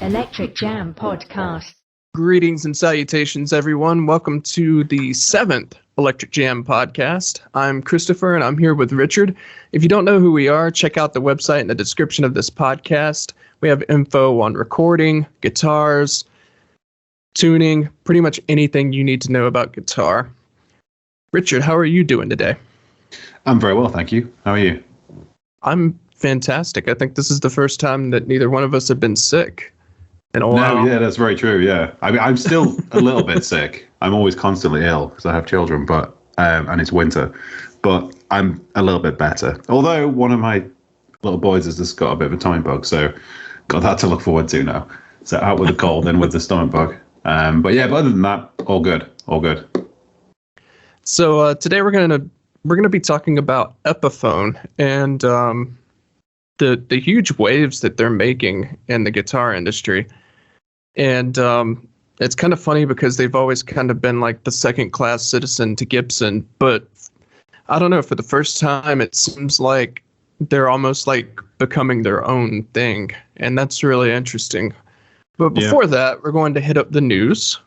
Electric Jam Podcast. Greetings and salutations, everyone. Welcome to the 7th Electric Jam Podcast. I'm Christopher, and I'm here with Richard. If you don't know who we are, check out the website in the description of this podcast. We have info on recording, guitars, tuning, pretty much anything you need to know about guitar. Richard, how are you doing today? I'm very well, thank you. How are you? I'm fantastic. I think this is the first time that neither one of us have been sick in a while. No, yeah, that's very true, yeah. I mean, I'm still a little bit sick. I'm always constantly ill because I have children, but and it's winter. But I'm a little bit better. Although one of my little boys has just got a bit of a tummy bug, so got that to look forward to now. So out with the cold and with the stomach bug. But other than that, all good, all good. So today we're gonna be talking about Epiphone and the huge waves that they're making in the guitar industry. And it's kind of funny because they've always kind of been like the second-class citizen to Gibson, but I don't know, for the first time it seems like they're almost like becoming their own thing, and that's really interesting. But before that, we're going to hit up the news.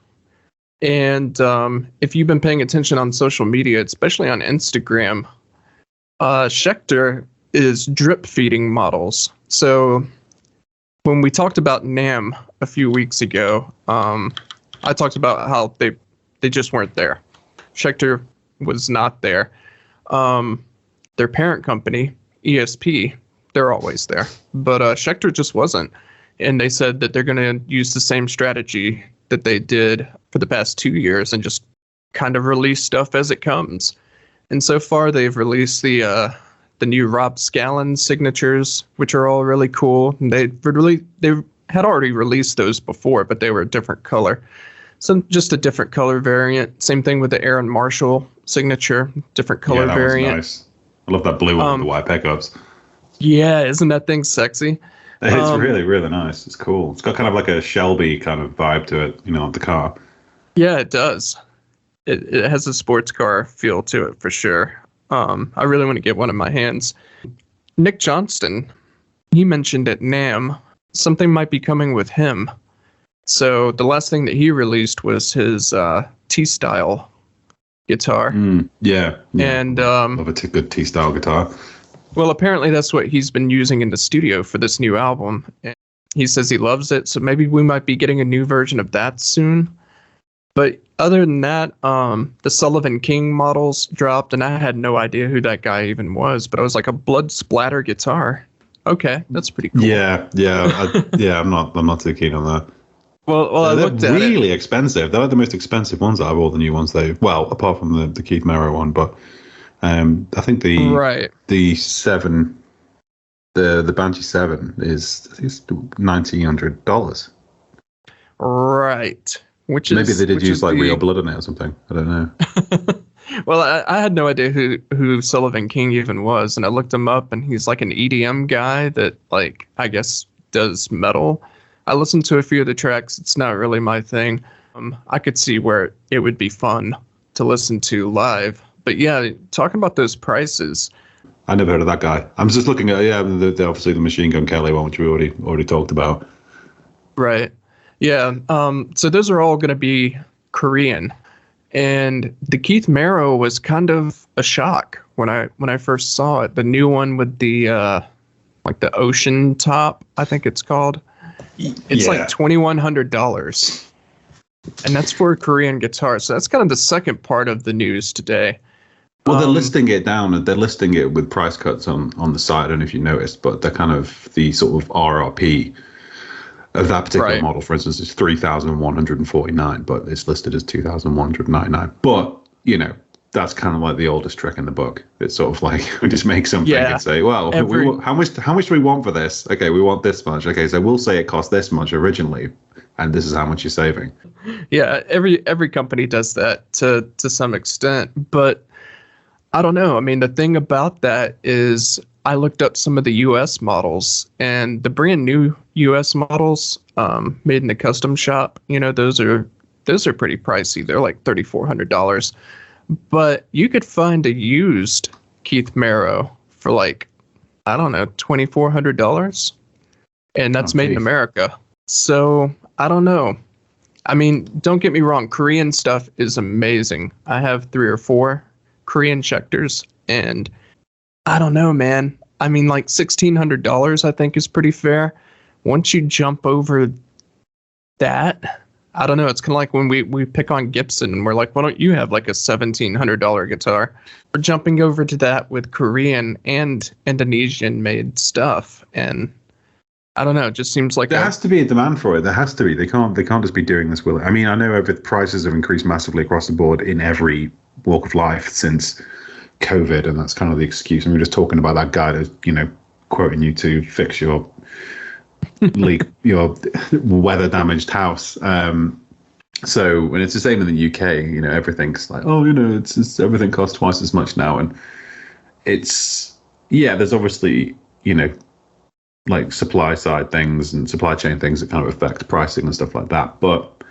And if you've been paying attention on social media, especially on Instagram, Schecter is drip feeding models. So when we talked about NAMM a few weeks ago, I talked about how they just weren't there. Schecter was not there. Their parent company, ESP, they're always there. But Schecter just wasn't. And they said that they're going to use the same strategy that they did for the past 2 years and just kind of release stuff as it comes. And so far they've released the new Rob Scallon signatures, which are all really cool. And they had already released those before, but they were a different color. So just a different color variant. Same thing with the Aaron Marshall signature, different color variant. Was nice. I love that blue one with the white pickups. Yeah, isn't that thing sexy? It's really, really nice. It's cool. It's got kind of like a Shelby kind of vibe to it, the car. Yeah, it does. It has a sports car feel to it for sure. I really want to get one in my hands. Nick Johnston, he mentioned at NAMM something might be coming with him. So the last thing that he released was his T-style guitar. Yeah. And love a good T-style guitar. Well, apparently that's what he's been using in the studio for this new album. And he says he loves it, so maybe we might be getting a new version of that soon. But other than that, the Sullivan King models dropped, and I had no idea who that guy even was. But I was like, a blood splatter guitar. Okay, that's pretty cool. Yeah. I'm not too keen on that. Well, I looked at it. They're really expensive. They're like the most expensive ones out of all the new ones apart from the Keith Merrow one, but. I think the 7, the Banshee 7 is $1,900. Right. Maybe they did use real blood in it or something. I don't know. Well, I had no idea who Sullivan King even was, and I looked him up, and he's like an EDM guy that I guess does metal. I listened to a few of the tracks. It's not really my thing. I could see where it would be fun to listen to live. But yeah, talking about those prices. I never heard of that guy. I'm just looking at obviously the Machine Gun Kelly one, which we already talked about. Right. Yeah. So those are all going to be Korean, and the Keith Merrow was kind of a shock when I first saw it. The new one with the the ocean top, I think it's called. It's like $2,100, and that's for a Korean guitar. So that's kind of the second part of the news today. Well, they're listing it down. They're listing it with price cuts on the site. I don't know if you noticed, but they're kind of the sort of RRP of that particular model. For instance, is $3,149, but it's listed as $2,199. But that's kind of like the oldest trick in the book. It's sort of like we just make something and say, well, how much do we want for this? Okay, we want this much. Okay, so we'll say it cost this much originally, and this is how much you're saving. Yeah, every company does that to some extent, but I don't know. I mean, the thing about that is I looked up some of the U.S. models, and the brand new U.S. models made in the custom shop, those are pretty pricey. They're like $3,400. But you could find a used Keith Merrow for $2,400. And that's made in America. So I don't know. I mean, don't get me wrong. Korean stuff is amazing. I have 3 or 4 Korean Schecters, and I don't know, man. I mean, like $1,600, I think is pretty fair. Once you jump over that, I don't know. It's kind of like when we pick on Gibson and we're like, why don't you have like a $1,700 guitar? We're jumping over to that with Korean and Indonesian made stuff, and I don't know. It just seems like there has to be a demand for it. There has to be. They can't just be doing this willingly. I mean, I know the prices have increased massively across the board in every walk of life since COVID, and that's kind of the excuse. And we were just talking about that guy that's, quoting you to fix your your weather damaged house. So when it's the same in the UK, everything's like, it's everything costs twice as much now, and there's obviously like supply side things and supply chain things that kind of affect pricing and stuff like that. But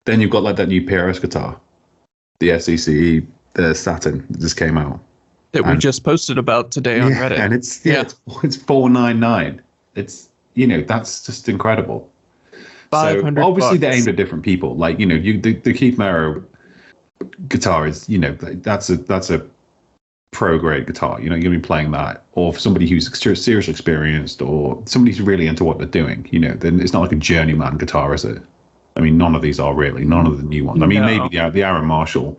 then you've got like that new PRS guitar, the SECE, the Saturn that just came out. That we just posted about today on Reddit. And it's $499. It's, that's just incredible. So obviously they're aimed at different people. Like, the Keith Merrow guitar is, that's a pro grade guitar. You're going to be playing that, or for somebody who's seriously experienced, or somebody who's really into what they're doing. Then it's not like a journeyman guitar, is it? I mean, none of these are really. None of the new ones. I mean, maybe the Aaron Marshall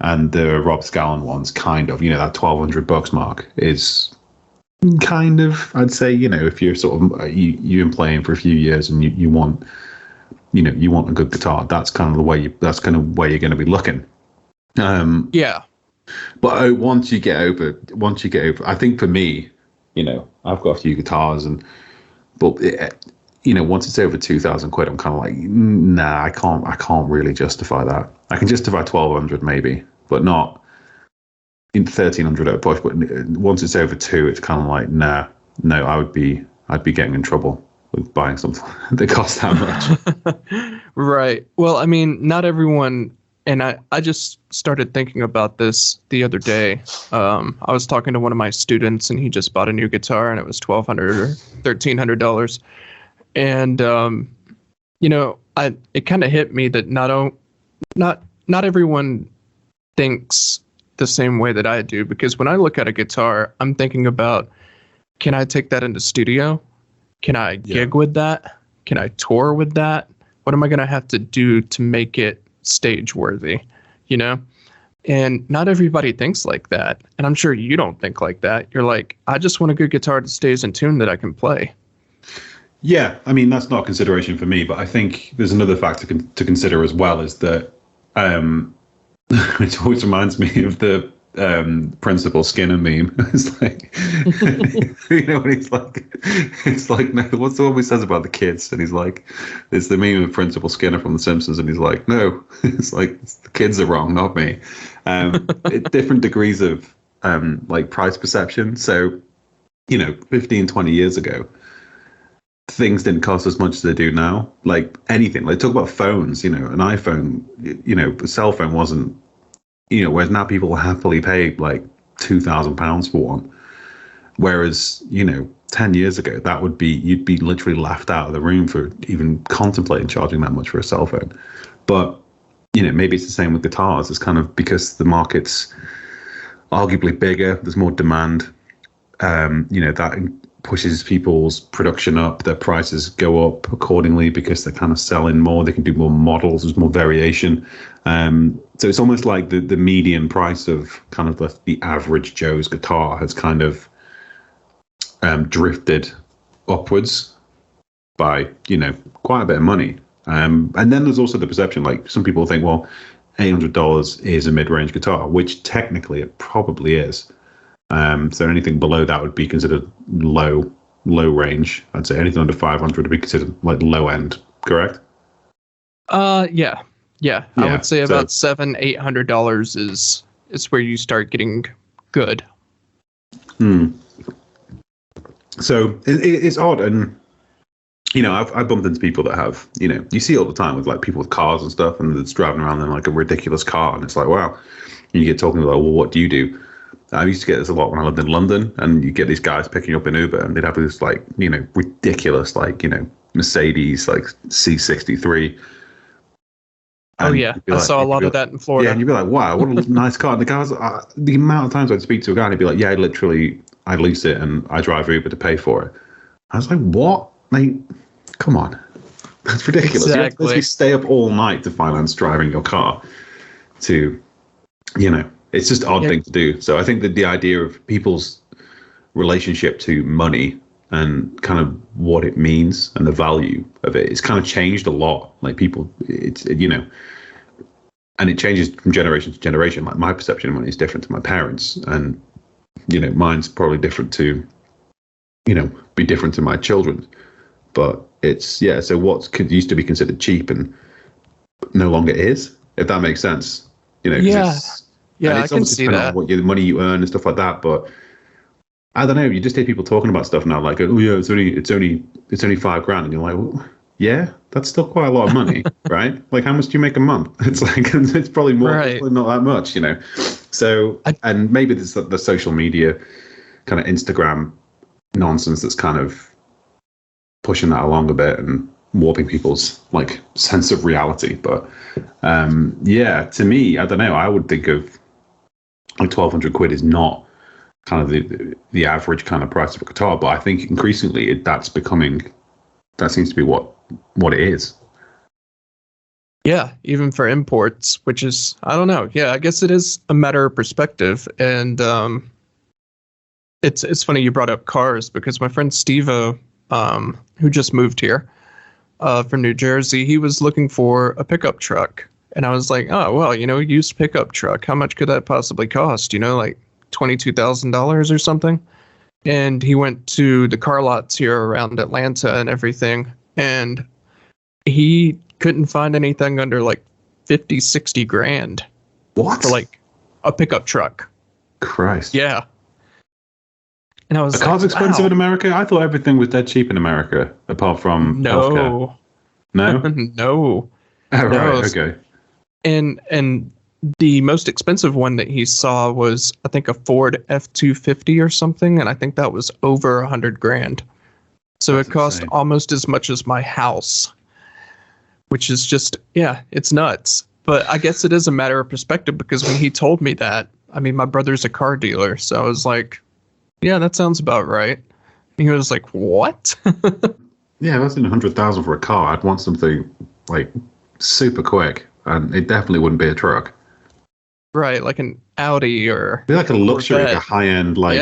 and the Rob Scallon ones, kind of. That $1,200 mark is kind of. I'd say, if you're sort of you've been playing for a few years and you want, you want a good guitar. That's kind of the way. That's kind of where you're going to be looking. Yeah. But once you get over, I think for me, I've got a few guitars, but once it's over 2,000 quid, I'm kind of like, nah, I can't really justify that. I can justify 1,200 maybe, but not in 1,300 at a push. But once it's over 2, it's kind of like, no, I'd be getting in trouble with buying something that costs that much. Right. Well, I mean, not everyone. And I just started thinking about this the other day. I was talking to one of my students, and he just bought a new guitar, and it was $1,200 or $1,300. And it kind of hit me that not everyone thinks the same way that I do. Because when I look at a guitar, I'm thinking about, can I take that into studio? Can I gig with that? Can I tour with that? What am I going to have to do to make it stage worthy, and not everybody thinks like that, and I'm sure you don't think like that. You're like, I just want a good guitar that stays in tune that I can play. Yeah, I mean, that's not a consideration for me, but I think there's another factor to consider as well, is that which always reminds me of the Principal Skinner meme. It's like, when he's like, it's like, no, what's the one he says about the kids? And he's like, it's the meme of Principal Skinner from The Simpsons, and he's like, no, it's like, the kids are wrong, not me. Different degrees of like price perception. So 15, 20 years ago, things didn't cost as much as they do now. Like anything, like talk about phones, an iPhone, a cell phone wasn't, whereas now people happily pay like £2,000 for one. Whereas, 10 years ago, you'd be literally laughed out of the room for even contemplating charging that much for a cell phone. But, maybe it's the same with guitars. It's kind of because the market's arguably bigger, there's more demand, that pushes people's production up, their prices go up accordingly because they're kind of selling more, they can do more models, there's more variation. So it's almost like the median price of kind of the average Joe's guitar has kind of drifted upwards by, quite a bit of money. And then there's also the perception, like some people think, well, $800 is a mid-range guitar, which technically it probably is. So anything below that would be considered low range. I'd say anything under 500 would be considered like low end, correct? Yeah. I would say about $700-800 is where you start getting good. So it's odd, and I've bumped into people that have, you see all the time with like people with cars and stuff, and it's driving around in like a ridiculous car, and it's like, wow. And you get talking about, well, what do you do? I used to get this a lot when I lived in London, and you get these guys picking up an Uber, and they'd have this like, ridiculous, like, Mercedes like C63. Oh yeah, I saw a lot of that in Florida. Yeah, and you'd be like, "Wow, what a nice car!" And the guys, the amount of times I'd speak to a guy, and he'd be like, "Yeah, I lease it and I drive Uber to pay for it." I was like, "What? Like, come on, that's ridiculous! Exactly. You have to stay up all night to finance driving your car." It's just an odd thing to do. So I think that the idea of people's relationship to money and kind of what it means and the value of it, it's kind of changed a lot. Like people, and it changes from generation to generation. Like my perception of money is different to my parents, and mine's probably different to, be different to my children. But so what used to be considered cheap and no longer is, if that makes sense. Yeah, I can see that. What money you earn and stuff like that, but I don't know. You just hear people talking about stuff now, like, "Oh yeah, it's only $5,000," and you're like, well, yeah, that's still quite a lot of money, right? Like, how much do you make a month? It's like it's probably more, right. Probably not that much, So, and maybe there's the social media kind of Instagram nonsense that's kind of pushing that along a bit and warping people's like sense of reality. But to me, I don't know. I would think of like £1,200 is not kind of the average kind of price of a guitar, but I think increasingly that seems to be what it is. Yeah, even for imports, which is, I don't know. Yeah, I guess it is a matter of perspective. And it's funny you brought up cars, because my friend Steve-O, who just moved here from New Jersey, he was looking for a pickup truck. And I was like, oh, well, used pickup truck, how much could that possibly cost? Like $22,000 or something. And he went to the car lots here around Atlanta and everything, and he couldn't find anything under like 50-60 grand. What? For like a pickup truck. Christ. Yeah. And I was like, car's expensive in America? I thought everything was dead cheap in America, apart from healthcare. No? No. Oh, right, okay. And the most expensive one that he saw was, I think, a Ford F-250 or something, and I think that was over $100,000. So it cost insane. Almost as much as my house, which is just, it's nuts. But I guess it is a matter of perspective, because when he told me that, I mean, my brother's a car dealer, so I was like, yeah, that sounds about right. And he was like, what? Yeah, that's $100,000 for a car. I'd want something like super quick, and it definitely wouldn't be a truck. Right, like an Audi or... It'd be like a luxury, like a high-end, like,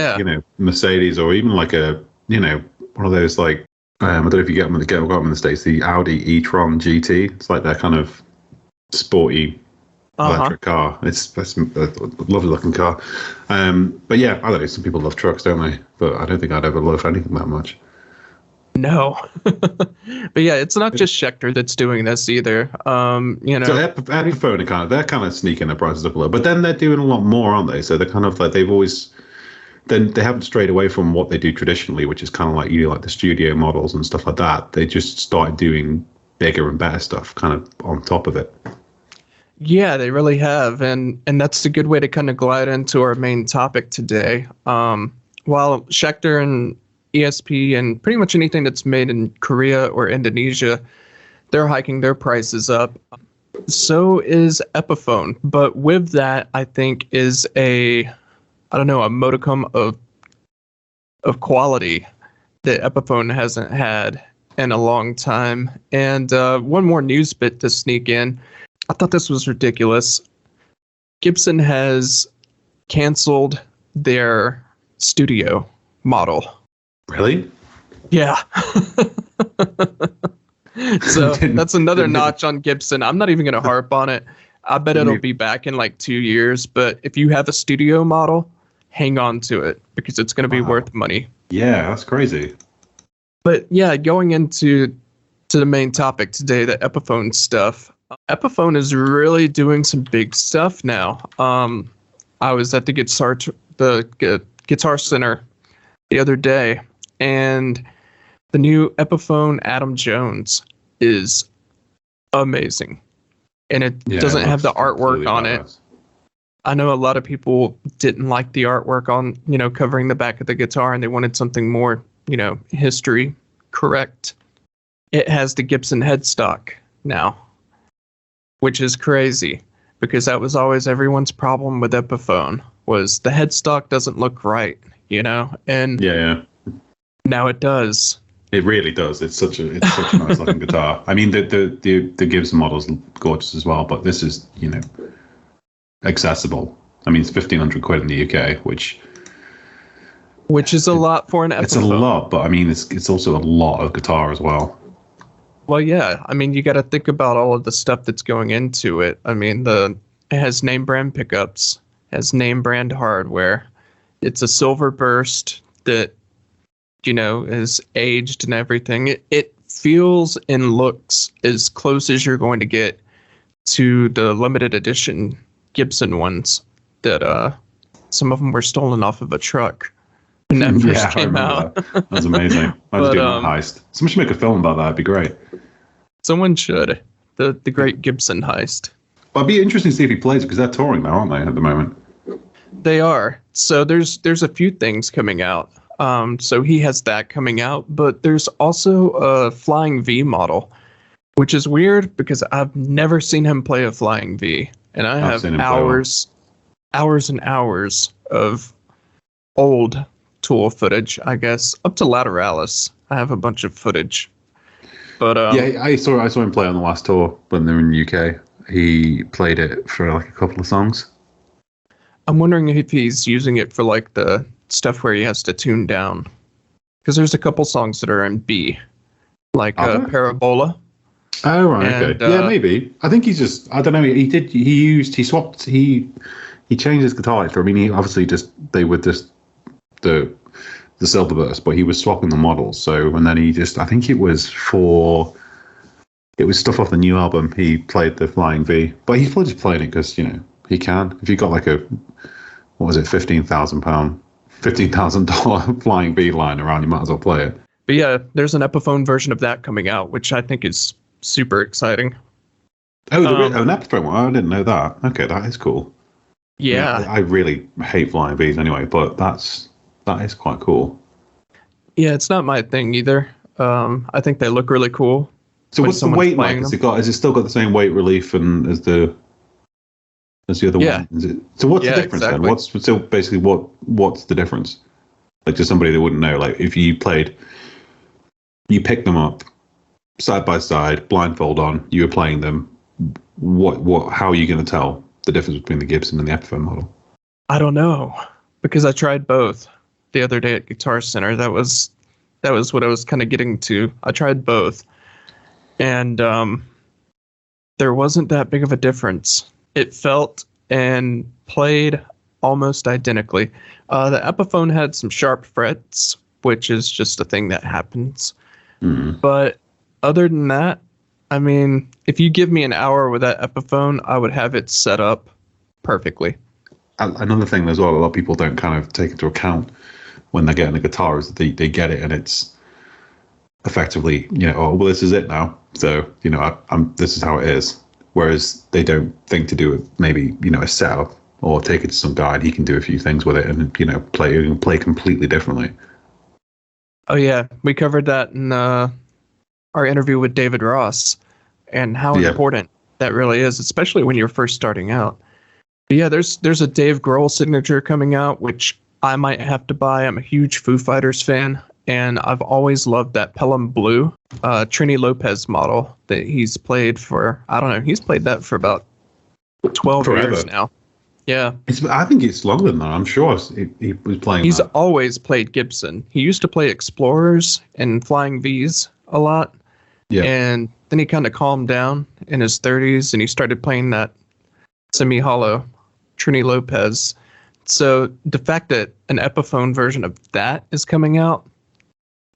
Mercedes, or even like a, one of those, like, I don't know if you got them in the States, the Audi e-tron GT. It's like that kind of sporty electric car. That's a lovely-looking car. But yeah, I don't know, some people love trucks, don't they? But I don't think I'd ever love anything that much. No. But yeah, it's not just Schecter that's doing this either. So Epiphone, they're kind of sneaking their prices up a little, but then they're doing a lot more, aren't they? So they're kind of like, they haven't strayed away from what they do traditionally, which is kind of like, like the studio models and stuff like that. They just started doing bigger and better stuff kind of on top of it. Yeah, they really have. And that's a good way to kind of glide into our main topic today. While Schecter and ESP and pretty much anything that's made in Korea or Indonesia, they're hiking their prices up. So is Epiphone. But with that, I think is a modicum of quality that Epiphone hasn't had in a long time. And one more news bit to sneak in. I thought this was ridiculous. Gibson has canceled their studio model. Really? Yeah. So that's another notch on Gibson. I'm not even going to harp on it. I bet it'll be back in like 2 years. But if you have a studio model, hang on to it, because it's going to be worth money. Yeah, that's crazy. But yeah, going into the main topic today, the Epiphone stuff. Epiphone is really doing some big stuff now. I was at the Guitar Center the other day, and the new Epiphone Adam Jones is amazing. And it doesn't have the artwork on it. I know a lot of people didn't like the artwork on, covering the back of the guitar, and they wanted something more, history correct. it has the Gibson headstock now, which is crazy because that was always everyone's problem with Epiphone was the headstock doesn't look right, and Yeah. now it does. It really does. It's such a nice looking guitar. I mean, the Gibson model's gorgeous as well, but this is, accessible. I mean, it's £1,500 in the UK, which is a lot for an Epiphone. It's a lot, but I mean, it's also a lot of guitar as well. Well, yeah. I mean, you got to think about all of the stuff that's going into it. I mean, it has name brand pickups, has name brand hardware. It's a silver burst that, is aged and everything. It feels and looks as close as you're going to get to the limited edition Gibson ones that some of them were stolen off of a truck when that first came out. That was amazing. I was doing a heist. Someone should make a film about that. It'd be great. Someone should. The Great Gibson Heist. Well, it'd be interesting to see if he plays because they're touring now, aren't they, at the moment? They are. So there's a few things coming out. So he has that coming out, but there's also a Flying V model, which is weird because I've never seen him play a Flying V, and I have hours and hours of old Tool footage, I guess, up to Lateralis. I have a bunch of footage. But I saw him play on the last tour when they were in the UK. He played it for like a couple of songs. I'm wondering if he's using it for like the stuff where he has to tune down, because there's a couple songs that are in B, like Parabola. Oh right, okay, yeah, maybe. I think he's just, I don't know. He changed his guitar for. I mean, they were just the silver burst, but he was swapping the models. So and then I think it was stuff off the new album. He played the Flying V, but he's probably just playing it because he can. If you got like $15,000 Flying V lying around, you might as well play it. But yeah, there's an Epiphone version of that coming out, which I think is super exciting. Oh, an Epiphone one? I didn't know that. Okay, that is cool. Yeah. I really hate Flying Vs anyway, but that is quite cool. Yeah, it's not my thing either. I think they look really cool. So what's the weight like? Has it still got the same weight relief as the other one? So what's the difference then? What's the difference? Like, to somebody that wouldn't know, like if you picked them up side by side, blindfold on, you were playing them. How are you going to tell the difference between the Gibson and the Epiphone model? I don't know, because I tried both the other day at Guitar Center. That was what I was kind of getting to. I tried both, and there wasn't that big of a difference. It felt and played almost identically. The Epiphone had some sharp frets, which is just a thing that happens. Mm. But other than that, I mean, if you give me an hour with that Epiphone, I would have it set up perfectly. Another thing as well, a lot of people don't kind of take into account when they're getting a guitar is that they get it and it's effectively, this is it now. So, this is how it is. Whereas they don't think to do maybe, a setup or take it to some guide. He can do a few things with it and, play completely differently. Oh, yeah. We covered that in our interview with David Ross and how important that really is, especially when you're first starting out. But yeah, there's a Dave Grohl signature coming out, which I might have to buy. I'm a huge Foo Fighters fan, and I've always loved that Pelham Blue Trini Lopez model that he's played for, I don't know, he's played that for about 12 years now. Yeah. I think it's longer than that. I'm sure he was playing He's always played Gibson. He used to play Explorers and Flying Vs a lot. Yeah. And then he kind of calmed down in his 30s and he started playing that semi-hollow Trini Lopez. So the fact that an Epiphone version of that is coming out,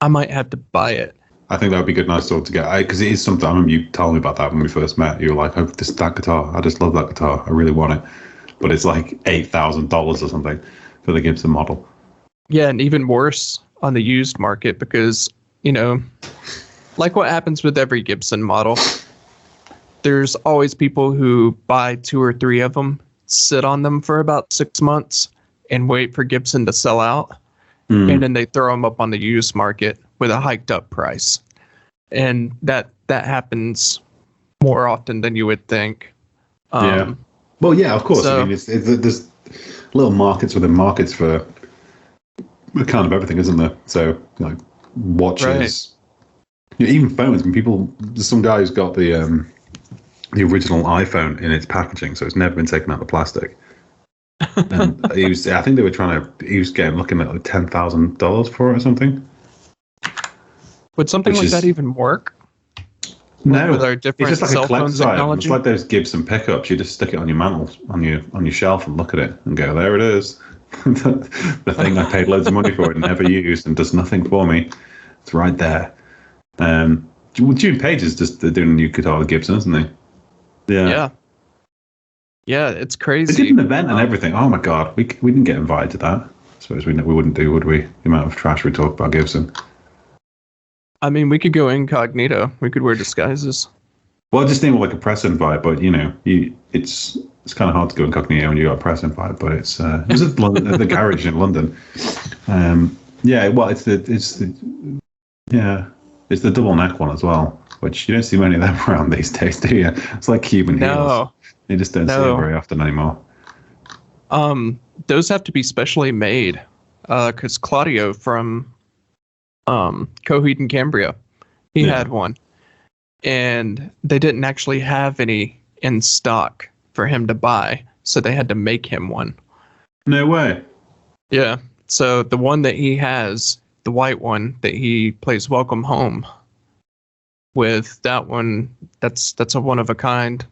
I might have to buy it. I think that would be good, nice to get, because it is something. I remember you telling me about that when we first met. You were like, that guitar, I just love that guitar. I really want it. But it's like $8,000 or something for the Gibson model. Yeah, and even worse on the used market because, like what happens with every Gibson model, there's always people who buy 2 or 3 of them, sit on them for about 6 months, and wait for Gibson to sell out. And then they throw them up on the used market with a hiked up price. and that happens more often than you would think. Yeah. Well, yeah, of course. So, I mean, there's little markets within markets for kind of everything, isn't there? So, like watches, even phones. I mean, there's some guy who's got the original iPhone in its packaging, so it's never been taken out of the plastic. And I think they were he was looking at like $10,000 for it or something. would something like that even work? No, with our different it's just like cell a phone collector's item. technology? It's like those Gibson pickups. You just stick it on your mantle, on your shelf, and look at it and go, there it is. The thing I paid loads of money for and never used and does nothing for me. It's right there. June Page is just doing a new guitar with Gibson, isn't he? Yeah. Yeah, it's crazy. They did an event and everything. Oh my God, we didn't get invited to that. I suppose we wouldn't do, would we? The amount of trash we talk about Gibson. I mean, we could go incognito. We could wear disguises. Well, I just think like a press invite, but it's kind of hard to go incognito when you got a press invite. But it's at the garage in London. Well, it's the double neck one as well, which you don't see many of them around these days, do you? It's like Cuban heels. You just don't see it very often anymore. Those have to be specially made, because Claudio from Coheed and Cambria, he had one, and they didn't actually have any in stock for him to buy, so they had to make him one. No way. Yeah. So the one that he has, the white one that he plays Welcome Home with, that one, that's a one of a kind.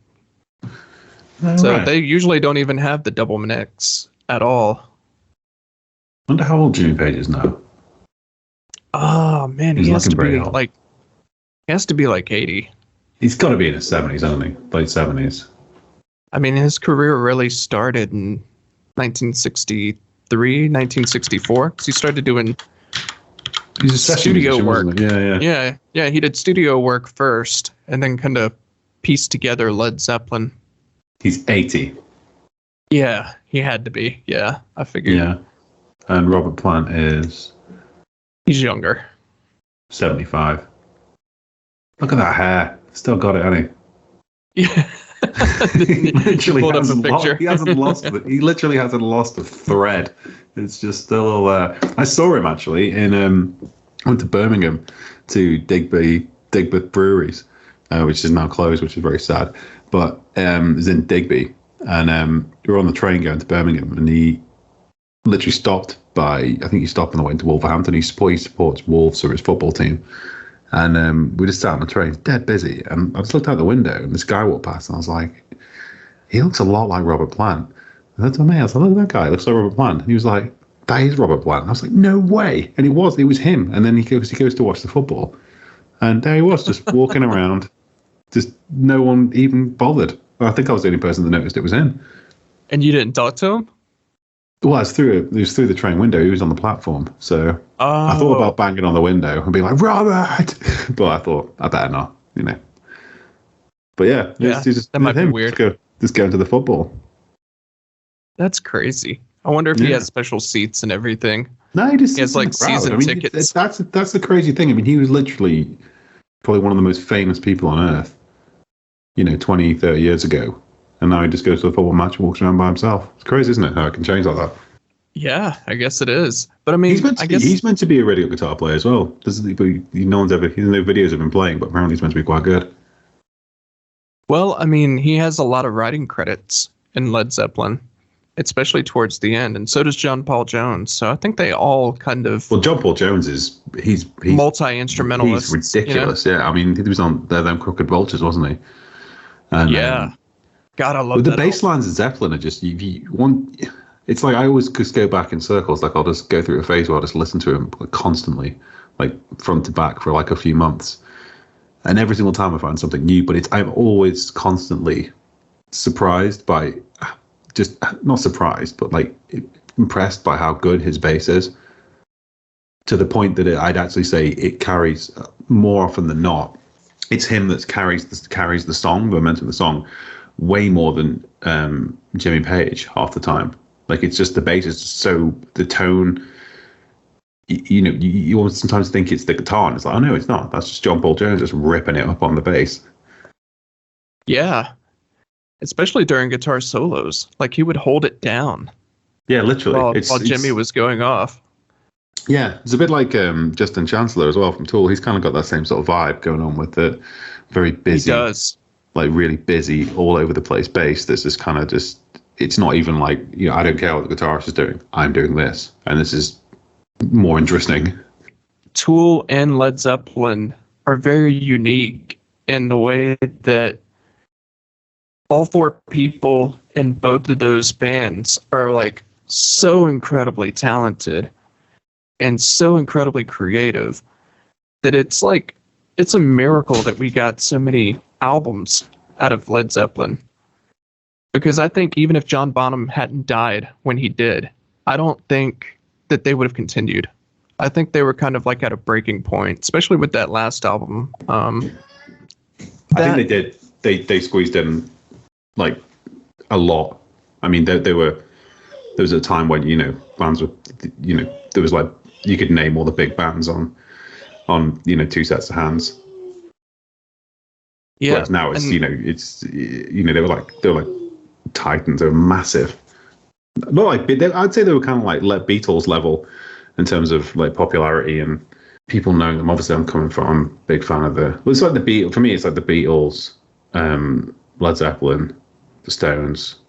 They usually don't even have the double necks at all. I wonder how old Jimmy Page is now. Oh man, he has to be like 80. He's got to be in his 70s, hasn't he? Late 70s. I mean, his career really started in 1963, 1964, because he started doing studio work. Yeah. He did studio work first, and then kind of pieced together Led Zeppelin. He's 80. Yeah, he had to be. Yeah, I figured. Yeah, and Robert Plant is... He's younger. 75. Look at that hair. Still got it, hasn't he? Yeah. He literally hasn't lost it. He literally hasn't lost a thread. It's just still all there. I saw him actually I went to Birmingham to Digby Breweries, which is now closed, which is very sad. But it was in Digby, and we were on the train going to Birmingham, and he literally stopped I think he stopped on the way to Wolverhampton. He supports Wolves for his football team. And we just sat on the train, dead busy. And I just looked out the window, and this guy walked past, and I was like, he looks a lot like Robert Plant. And that's me. I was like, look at that guy. He looks like Robert Plant. And he was like, that is Robert Plant. And I was like, no way. And it was him. And then he goes to watch the football. And there he was, just walking around. Just no one even bothered. I think I was the only person that noticed it was him. And you didn't talk to him? Well, it was through the train window. He was on the platform. So I thought about banging on the window and being like, Robert! But I thought, I better not, But yeah, that might be weird. Just go into the football. That's crazy. I wonder if he has special seats and everything. No, he has like season tickets. That's the crazy thing. I mean, he was literally probably one of the most famous people on earth, 20, 30 years ago. And now he just goes to a football match and walks around by himself. It's crazy, isn't it? How it can change like that. Yeah, I guess it is. But I mean, he's meant to be a really good guitar player as well. He's no videos of him playing, but apparently he's meant to be quite good. Well, I mean, he has a lot of writing credits in Led Zeppelin, especially towards the end, and so does John Paul Jones. So I think they all kind of... Well, John Paul Jones he's multi-instrumentalist. He's ridiculous, yeah. I mean, he was on them Crooked Vultures, wasn't he? And, God, I love that. The bass lines of Zeppelin are just... It's like I always just go back in circles. Like I'll just go through a phase where I'll just listen to him constantly, like front to back for like a few months. And every single time I find something new, but I'm always constantly surprised by... Just not surprised, but like impressed by how good his bass is, to the point that I'd actually say it carries more often than not. It's him that carries the song, the momentum of the song, way more than Jimmy Page half the time. Like it's just the bass is just so the tone you almost sometimes think it's the guitar, and it's like, oh no, it's not. That's just John Paul Jones just ripping it up on the bass. Yeah, especially during guitar solos, like he would hold it down. Yeah, literally. While Jimmy was going off. Yeah, it's a bit like Justin Chancellor as well from Tool. He's kind of got that same sort of vibe going on with it. Very busy. He does. Like really busy, all over the place bass. This is kind of just, it's not even like, I don't care what the guitarist is doing. I'm doing this. And this is more interesting. Tool and Led Zeppelin are very unique in the way that all four people in both of those bands are like so incredibly talented and so incredibly creative that it's a miracle that we got so many albums out of Led Zeppelin. Because I think even if John Bonham hadn't died when he did, I don't think that they would have continued. I think they were kind of like at a breaking point, especially with that last album. I think they did. They squeezed in like a lot. I mean, there was a time when bands were, there was like, you could name all the big bands on two sets of hands. Yeah. Whereas now it's they were like titans. They were massive. Not like big. I'd say they were kind of like Beatles level in terms of like popularity and people knowing them. Obviously, I'm a big fan of it's like the Beatles. For me, it's like the Beatles, Led Zeppelin, the Stones,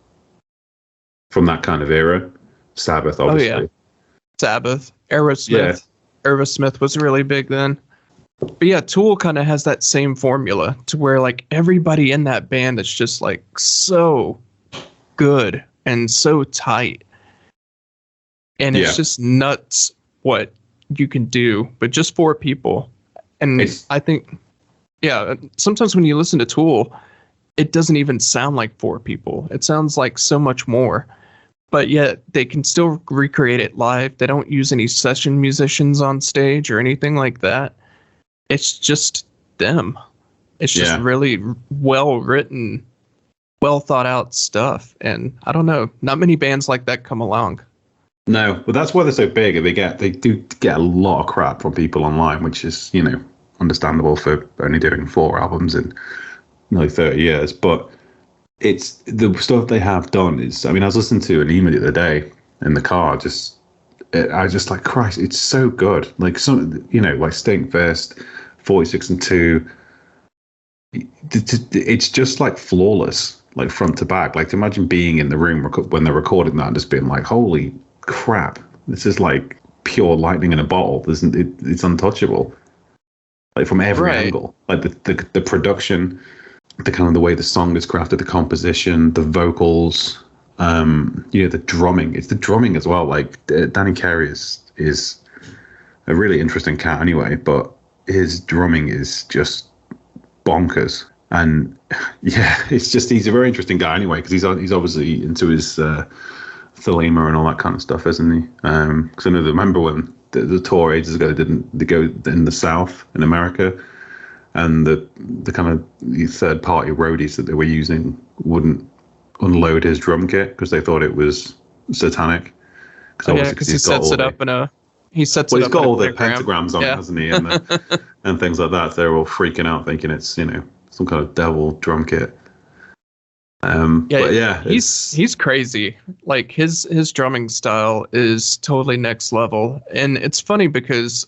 from that kind of era. Sabbath, obviously. Oh yeah, Sabbath, Aerosmith. Yeah. Aerosmith was really big then. But yeah, Tool kind of has that same formula to where like everybody in that band is just like so good and so tight. And it's just nuts what you can do, but just four people. And I think, sometimes when you listen to Tool, it doesn't even sound like four people. It sounds like so much more. But yet they can still recreate it live. They don't use any session musicians on stage or anything like that. It's just them. It's just really well written, well thought out stuff. And I don't know, not many bands like that come along. No, but that's why they're so big. They do get a lot of crap from people online, which is, understandable for only doing 4 albums in nearly 30 years. But it's the stuff they have done is, I mean, I was listening to an email the other day in the car, I was just like, Christ, it's so good. Like like Stink Fist, 46 and 2. It's just like flawless, like front to back. Like to imagine being in the room when they're recording that and just being like, holy crap, this is like pure lightning in a bottle. It's untouchable. Like from every angle, like the production, the kind of the way the song is crafted, the composition, the vocals, the drumming. It's the drumming as well. Like Danny Carey is a really interesting cat anyway, but his drumming is just bonkers. And he's a very interesting guy anyway, because he's obviously into his Thelema and all that kind of stuff, isn't he? Because I remember when the tour ages ago they go in the South in America, and the kind of third party roadies that they were using wouldn't unload his drum kit because they thought it was satanic. Because he sets it up in a. He's got all the pentagrams on, hasn't he? And and things like that. They're all freaking out, thinking it's some kind of devil drum kit. He's crazy. Like his drumming style is totally next level, and it's funny because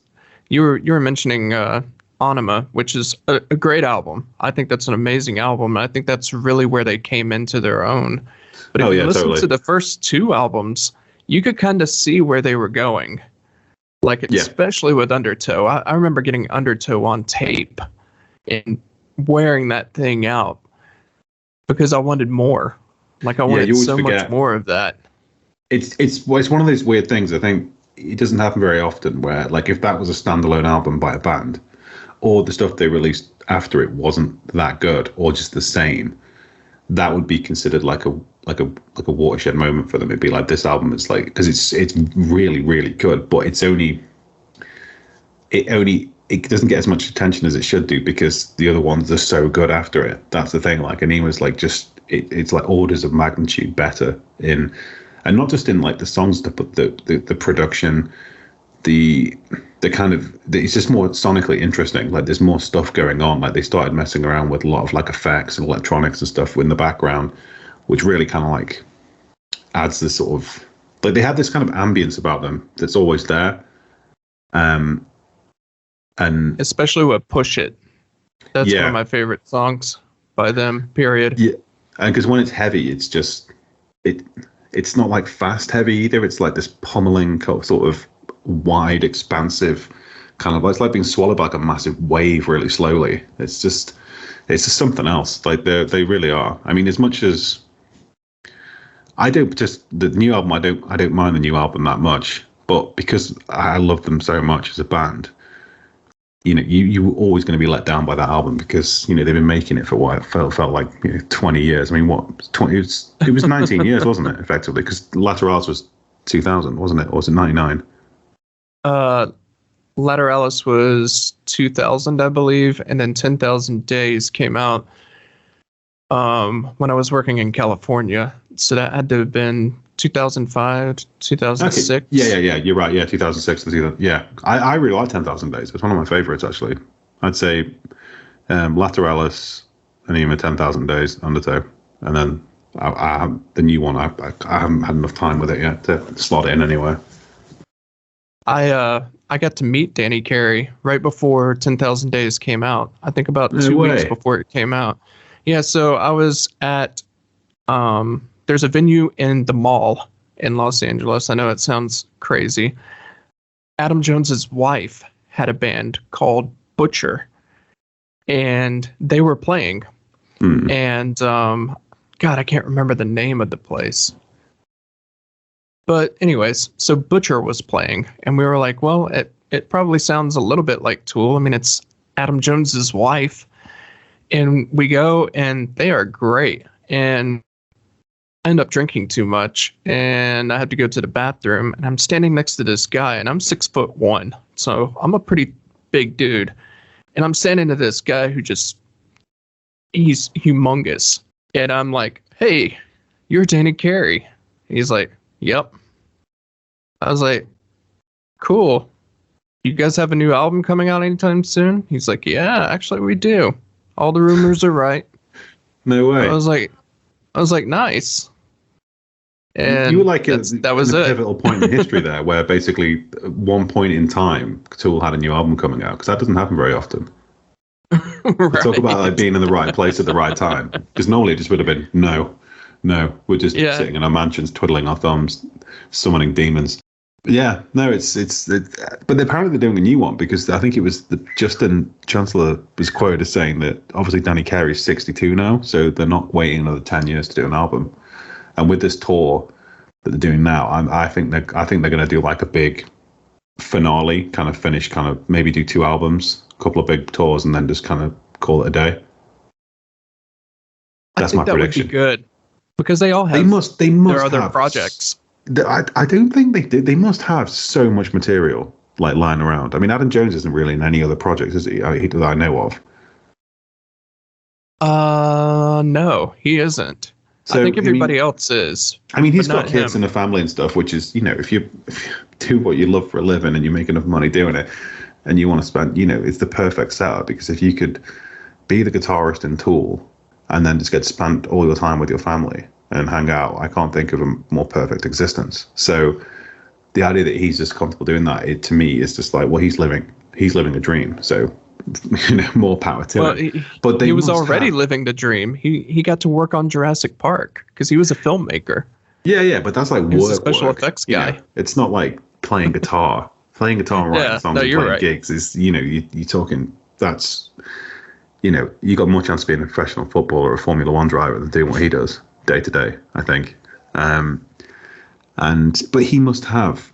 you were mentioning Anima, which is a great album. I think that's an amazing album. I think that's really where they came into their own. But if you listen to the first 2 albums, you could kind of see where they were going. Like especially with Undertow. I remember getting Undertow on tape and wearing that thing out because I wanted more. Like I wanted so much more of that. It's one of those weird things. I think it doesn't happen very often where, like, if that was a standalone album by a band, or the stuff they released after it wasn't that good or just the same, that would be considered like a watershed moment for them. It'd be like, this album is like, because it's really, really good, but it doesn't get as much attention as it should do because the other ones are so good after it. That's the thing. Like Anima's like it's like orders of magnitude better and not just in like the songs, but the production, it's just more sonically interesting. Like there's more stuff going on. Like they started messing around with a lot of like effects and electronics and stuff in the background, which really kind of like adds this sort of, like they have this kind of ambience about them that's always there. And especially with Push It. That's one of my favorite songs by them, period. Yeah. And because when it's heavy, it's just, it's not like fast heavy either. It's like this pummeling sort of wide, expansive kind of, it's like being swallowed by like a massive wave really slowly. It's just something else. Like they really are. I mean, as much as the new album, I don't mind the new album that much, but because I love them so much as a band, you know, you were always going to be let down by that album because, you know, they've been making it for what felt like, you know, 20 years. I mean, it was 19 years, wasn't it, effectively? Because Lateralis was 2000, wasn't it? Or was it 99? Lateralis was 2000, I believe, and then 10,000 Days came out when I was working in California. So that had to have been 2005, 2006. Okay. Yeah. You're right. Yeah, 2006 to 2000. Yeah, I really like 10,000 Days. It's one of my favorites, actually. I'd say Lateralis, Anima, 10,000 Days, Undertow, and then the new one. I haven't had enough time with it yet to slot it in anywhere. I got to meet Danny Carey right before 10,000 Days came out. I think about 2 weeks before it came out. Yeah, so I was at there's a venue in the mall in Los Angeles. I know it sounds crazy. Adam Jones's wife had a band called Butcher, and they were playing. And God, I can't remember the name of the place. But anyways, so Butcher was playing, and we were like, well, it probably sounds a little bit like Tool. I mean, it's Adam Jones's wife. And we go, and they are great. And I end up drinking too much, and I had to go to the bathroom, and I'm standing next to this guy, and I'm 6'1", so I'm a pretty big dude. And I'm standing to this guy who he's humongous. And I'm like, hey, you're Danny Carey. He's like, yep. I was like, cool. You guys have a new album coming out anytime soon? He's like, yeah, actually we do. All the rumors are right. No way. I was like, nice. And you were like that was a pivotal point in history there, where basically at one point in time, Tool had a new album coming out, because that doesn't happen very often. Right. Talk about like being in the right place at the right time. Because normally it just would have been no, we're just sitting in our mansions, twiddling our thumbs, summoning demons. Yeah, no, but apparently they're doing a new one, because I think it was Justin Chancellor was quoted as saying that obviously Danny Carey's 62 now, so they're not waiting another 10 years to do an album. And with this tour that they're doing now, I think they're going to do like a big finale, kind of finish, kind of maybe do 2 albums, a couple of big tours, and then just kind of call it a day. That's my prediction. Would be good, because they all have. They must their other projects. I don't think they did. They must have so much material like lying around. I mean, Adam Jones isn't really in any other projects, is he? That I know of. No, he isn't. So, I think everybody else is. I mean, he's got kids and a family and stuff, which is, you know, if you do what you love for a living and you make enough money doing it, and you want to spend, you know, it's the perfect setup, because if you could be the guitarist in Tool and then just get to spend all your time with your family and hang out, I can't think of a more perfect existence. So the idea that he's just comfortable doing that, to me, is just like, well, he's living a dream. So, you know, more power to him. But he was already living the dream. He got to work on Jurassic Park because he was a filmmaker. Yeah, but that's like work. He was a special effects guy. You know, it's not like playing guitar. Playing guitar and writing songs and playing gigs is, you know, you're talking, that's, you know, you got more chance of being a professional footballer or a Formula One driver than doing what he does day to day, I think. But he must have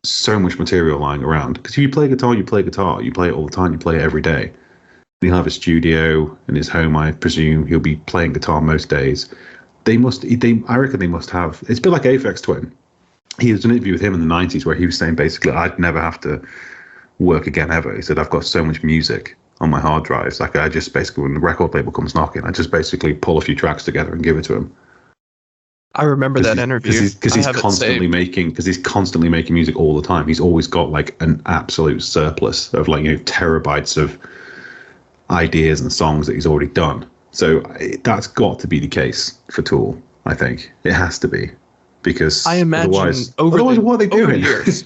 so much material lying around, because if you play guitar, you play it all the time, you play it every day. He'll have a studio in his home, I presume. He'll be playing guitar most days. I reckon they must have, it's a bit like Aphex Twin. He was an interview with him in the 90s where he was saying basically, I'd never have to work again ever. He said, I've got so much music on my hard drives. Like, I just basically, when the record label comes knocking, I just basically pull a few tracks together and give it to him. I remember that interview. Because he's constantly making music all the time. He's always got like an absolute surplus of like, terabytes of ideas and songs that he's already done. So that's got to be the case for Tool. I think it has to be, because I imagine otherwise what are they doing? Years.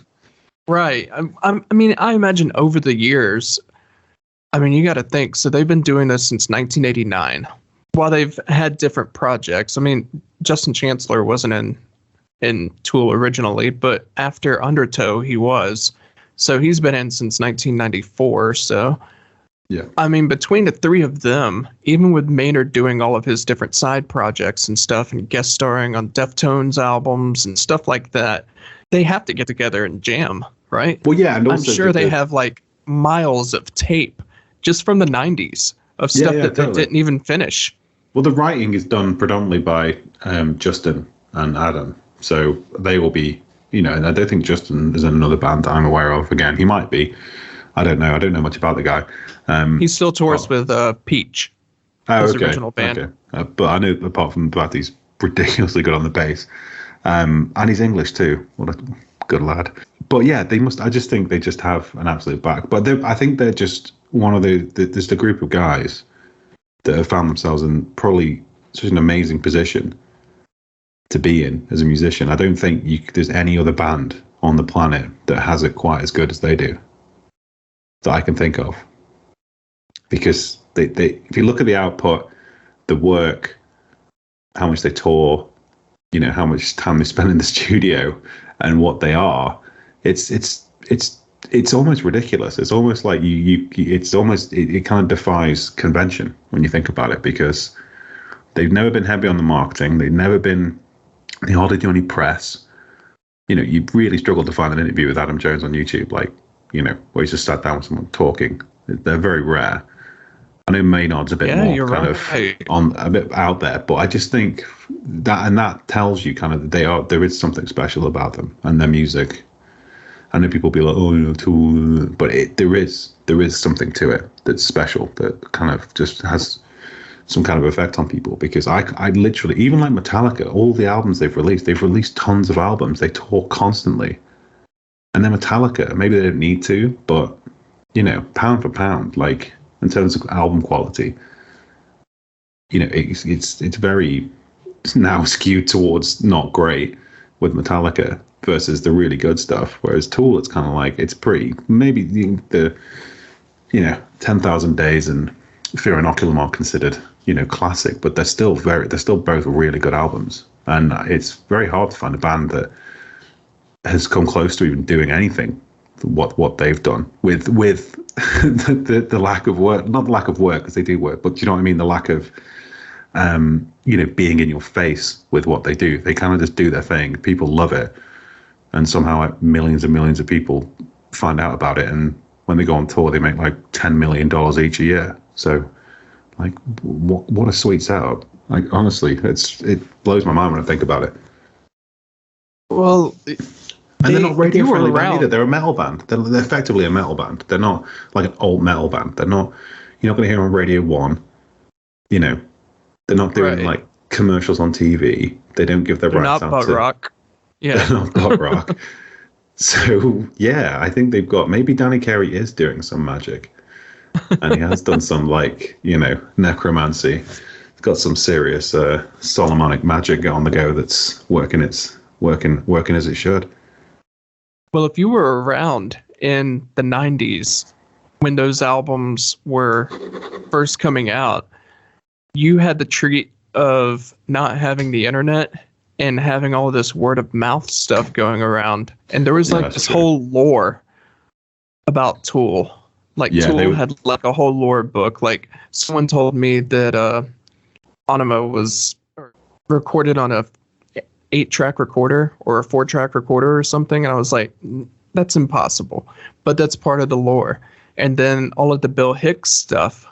Right. I mean, I imagine over the years. I mean, you got to think. So they've been doing this since 1989. While they've had different projects, I mean, Justin Chancellor wasn't in Tool originally, but after Undertow, he was. So he's been in since 1994. So, yeah. I mean, between the three of them, even with Maynard doing all of his different side projects and stuff and guest starring on Deftones albums and stuff like that, they have to get together and jam, right? Well, yeah. And I'm sure they have like miles of tape just from the 90s of stuff that totally. They didn't even finish. Well, the writing is done predominantly by Justin and Adam. So they will be, and I don't think Justin is in another band that I'm aware of. Again, he might be. I don't know. I don't know much about the guy. He still tours with Peach, his original band. Okay. But I know, apart from that, he's ridiculously good on the bass. And he's English too. What a good lad. But yeah, I just think they just have an absolute back. But I think they're just one of there's the group of guys that have found themselves in probably such an amazing position to be in as a musician. I don't think there's any other band on the planet that has it quite as good as they do, that I can think of. Because they if you look at the output, the work, how much they tour, how much time they spend in the studio, and what they are, it's almost ridiculous. It's almost like it kind of defies convention when you think about it, because they've never been heavy on the marketing. They hardly do any press. You really struggle to find an interview with Adam Jones on YouTube, like, where he's just sat down with someone talking. They're very rare. I know Maynard's a bit more kind of a bit out there, but I just think that tells you kind of there is something special about them and their music. I know people be like, Tool, but there is something to it that's special, that kind of just has some kind of effect on people. Because I literally, even like Metallica, all the albums they've released tons of albums. They tour constantly, and then Metallica, maybe they don't need to, but pound for pound, like in terms of album quality, it's very now skewed towards not great with Metallica versus the really good stuff. Whereas Tool, it's kind of like, it's pretty, maybe the 10,000 Days and Fear Inoculum are considered, classic, but they're still both really good albums. And it's very hard to find a band that has come close to even doing anything what they've done with the lack of work, not the lack of work, because they do work, but you know what I mean, the lack of being in your face with what they do. They kind of just do their thing. People love it, and somehow millions and millions of people find out about it, and when they go on tour, they make like $10 million each a year. So, like, what a sweet setup! Like, honestly, it blows my mind when I think about it. Well, and they're not radio friendly band either. They're a metal band. They're effectively a metal band. They're not like an old metal band. They're not. You're not going to hear them on Radio 1. They're not doing like commercials on TV. They don't give their rights out to. They're not butt rock. Yeah. They're not butt rock. So yeah, I think they've got, maybe Danny Carey is doing some magic, and he has done some necromancy. He's got some serious Solomonic magic on the go that's working as it should. Well, if you were around in the 90s when those albums were first coming out, you had the treat of not having the internet and having all this word of mouth stuff going around. And there was this whole lore about Tool. Like Tool had like a whole lore book. Like someone told me that Onimo was recorded on a 8-track recorder or a 4-track recorder or something. And I was like, that's impossible. But that's part of the lore. And then all of the Bill Hicks stuff.